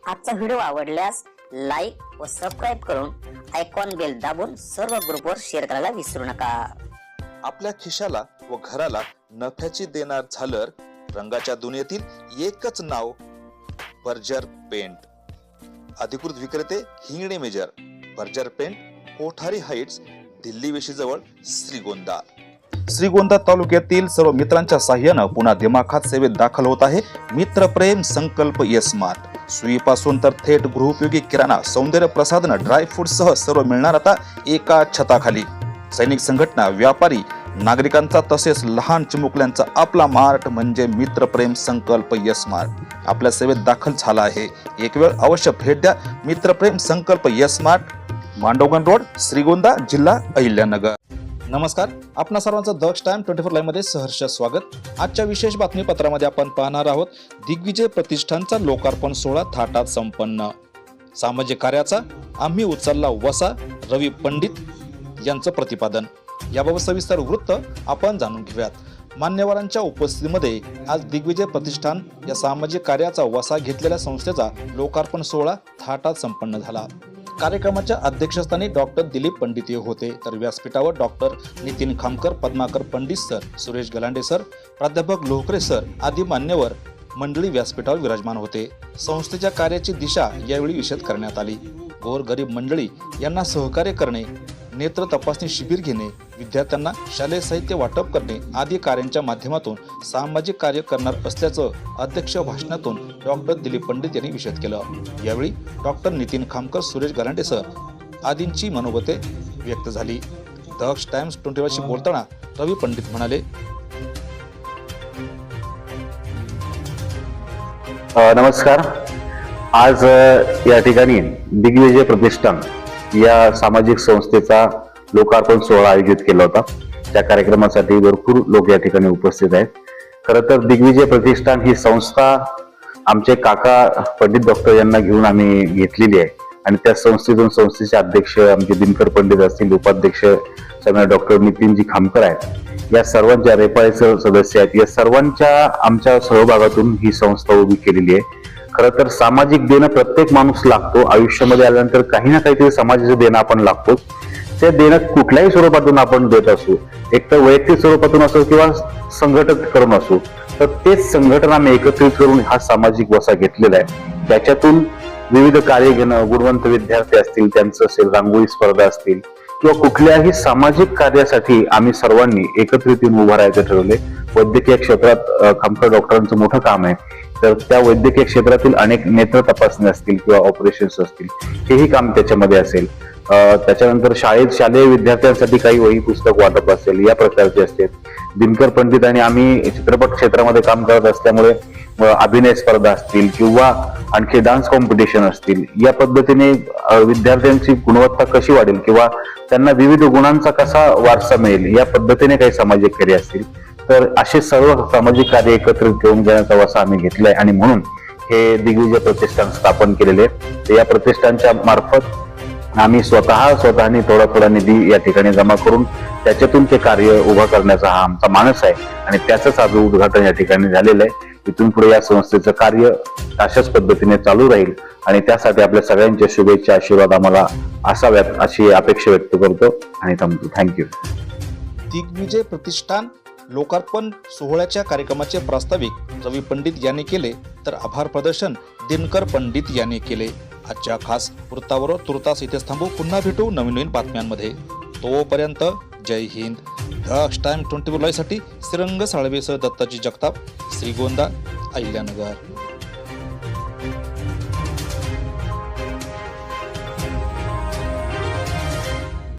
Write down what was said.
आजचा व्हिडिओ आवडल्यास लाईक व सबस्क्राईब करून आयकॉन बेल दाबून सर्व ग्रुपवर शेअर करायला विसरू नका। आपल्या खिशाला व घराला नफ्याची देणार झालर रंगाच्या दुनियेतील एकच नाव बर्जर पेंट। अधिकृत विक्रेते Hingane major, Berger paint, Kothari heights, Delhi वेशीजवळ, श्रीगोंदा। श्रीगोंदा तालुक्यातील सर्व मित्रांच्या साह्यानं पुन्हा दिमाखात सेवेत दाखल होत आहे मित्रप्रेम संकल्प स्मार्ट। सुईपासून तर थेट गृहोपयोगी किराणा, सौंदर्य प्रसाधन, ड्राय फ्रूट सह सर्व मिळणार आता एका छताखाली। सैनिक संघटना, व्यापारी, नागरिकांचा तसेच लहान चिमुकल्यांचा आपला मार्ट म्हणजे मित्रप्रेम संकल्प स्मार्ट आपल्या सेवेत दाखल झाला आहे। एक वेळ अवश्य भेट द्या मित्रप्रेम संकल्प स्मार्ट, मांडवगण रोड, श्रीगोंदा, जिल्हा अहिल्यानगर। नमस्कार, आपणा सर्वांचं द टाइम 24 लाईव्ह मध्ये सहर्ष स्वागत। आजच्या विशेष बातमीपत्रामध्ये आपण पाहणार आहोत दिग्विजय प्रतिष्ठानचा लोकार्पण सोहळा थाटात संपन्न। सामाजिक कार्याचा आम्ही उचलला वसा, रवी पंडित यांचं प्रतिपादन। याबाबत सविस्तर वृत्त आपण जाणून घेऊयात। मान्यवरांच्या उपस्थितीमध्ये आज दिग्विजय प्रतिष्ठान या सामाजिक कार्याचा वसा घेतलेल्या संस्थेचा लोकार्पण सोहळा थाटात संपन्न झाला। कार्यक्रमाच्या अध्यक्षस्थानी डॉक्टर दिलीप पंडित होते, तर व्यासपीठावर doctor Nitin Khamkar, Padmakar Pandit sir, Suresh Galande sir, प्राध्यापक लोहकरे सर आदी मान्यवर मंडळी व्यासपीठावर विराजमान होते। संस्थेच्या कार्याची दिशा यावेळी विशद करण्यात आली। गोरगरीब मंडळी यांना सहकार्य करणे, नेत्र तपासणी शिबिर घेणे, विद्यार्थ्यांना शालेय साहित्य वाटप करणे आदी कार्यांच्या माध्यमातून सामाजिक कार्य करणार असल्याचं अध्यक्ष भाषणातून डॉक्टर दिलीप पंडित यांनी विशद केलं। यावेळी डॉक्टर नितीन खामकर, सुरेश गलांडे सर आदींची मनोगते व्यक्त झाली। द टाइम्स 24 शी बोलताना रवी पंडित म्हणाले, नमस्कार। आज या ठिकाणी दिग्विजय प्रतिष्ठान या सामाजिक संस्थेचा लोकार्पण सोहळा आयोजित केला होता। त्या कार्यक्रमासाठी भरपूर लोक या ठिकाणी उपस्थित आहेत। खरं तर दिग्विजय प्रतिष्ठान ही संस्था आमचे काका पंडित डॉक्टर यांना घेऊन आम्ही घेतलेली आहे आणि त्या संस्थेतून संस्थेचे अध्यक्ष आमचे दिनकर पंडित असतील, उपाध्यक्ष डॉक्टर नितीनजी खामकर आहेत, या सर्वांच्या रेपाळीचे सदस्य आहेत। या सर्वांच्या आमच्या सहभागातून ही संस्था उभी केलेली आहे। खरं तर सामाजिक देणं प्रत्येक माणूस लागतो। आयुष्यामध्ये आल्यानंतर काही ना काहीतरी समाजाचं देणं आपण लागतो। ते देणं कुठल्याही स्वरूपातून आपण देत असू, एक तर वैयक्तिक स्वरूपातून असो किंवा संघटित करून असो, तर तेच संघटन आम्ही एकत्रित करून हा सामाजिक वसा घेतलेला आहे। त्याच्यातून विविध कार्य घेणं, गुणवंत विद्यार्थी असतील त्यांचं असेल, रांगोळी स्पर्धा असतील किंवा कुठल्याही सामाजिक कार्यासाठी आम्ही सर्वांनी एकत्रित येऊन उभं राहायचं ठरवले। वैद्यकीय क्षेत्रात खामकर डॉक्टरांचं मोठं काम आहे, तर त्या वैद्यकीय क्षेत्रातील अनेक नेत्र तपासणी असतील किंवा ऑपरेशन्स असतील, हेही काम त्याच्यामध्ये असेल। त्याच्यानंतर शालेय विद्यार्थ्यांसाठी काही वही पुस्तक वाटप असेल, या प्रकारचे असते। दिनकर पंडित आणि आम्ही चित्रपट क्षेत्रामध्ये काम करत असल्यामुळे अभिनय स्पर्धा असतील किंवा आणखी डान्स कॉम्पिटिशन असतील, या पद्धतीने विद्यार्थ्यांची गुणवत्ता कशी वाढेल किंवा त्यांना विविध गुणांचा कसा वारसा मिळेल, या पद्धतीने काही सामाजिक कार्य असतील, तर असे सर्व सामाजिक कार्य एकत्रित घेऊन घेण्याचा वसा आम्ही घेतलाय आणि म्हणून हे दिग्विजय प्रतिष्ठान स्थापन केलेले आहे। या प्रतिष्ठानच्या मार्फत आम्ही स्वतःने थोडा निधी या ठिकाणी जमा करून त्याच्यातून ते कार्य उभा करण्याचा हा आमचा मानस आहे आणि त्याचंच आज उद्घाटन या ठिकाणी झालेलं आहे। इथून पुढे या संस्थेचं कार्य अशाच पद्धतीने चालू राहील आणि त्यासाठी आपल्या सगळ्यांच्या शुभेच्छा, आशीर्वाद आम्हाला असाव्यात अशी अपेक्षा व्यक्त करतो आणि थांबतो। थँक्यू। दिग्विजय प्रतिष्ठान लोकार्पण सोहळ्याच्या कार्यक्रमाचे प्रास्ताविक रवी पंडित यांनी केले, तर आभार प्रदर्शन दिनकर पंडित यांनी केले। आजच्या खास वृत्तावर तुर्तास इथेच थांबू, पुन्हा भेटू नवीन बातम्यांमध्ये। तोपर्यंत जय हिंद। द टाइम 24 लाईव्ह साठी श्रीरंग साळवेसह दत्ताजी जगताप, श्रीगोंदा, अहिल्यानगर।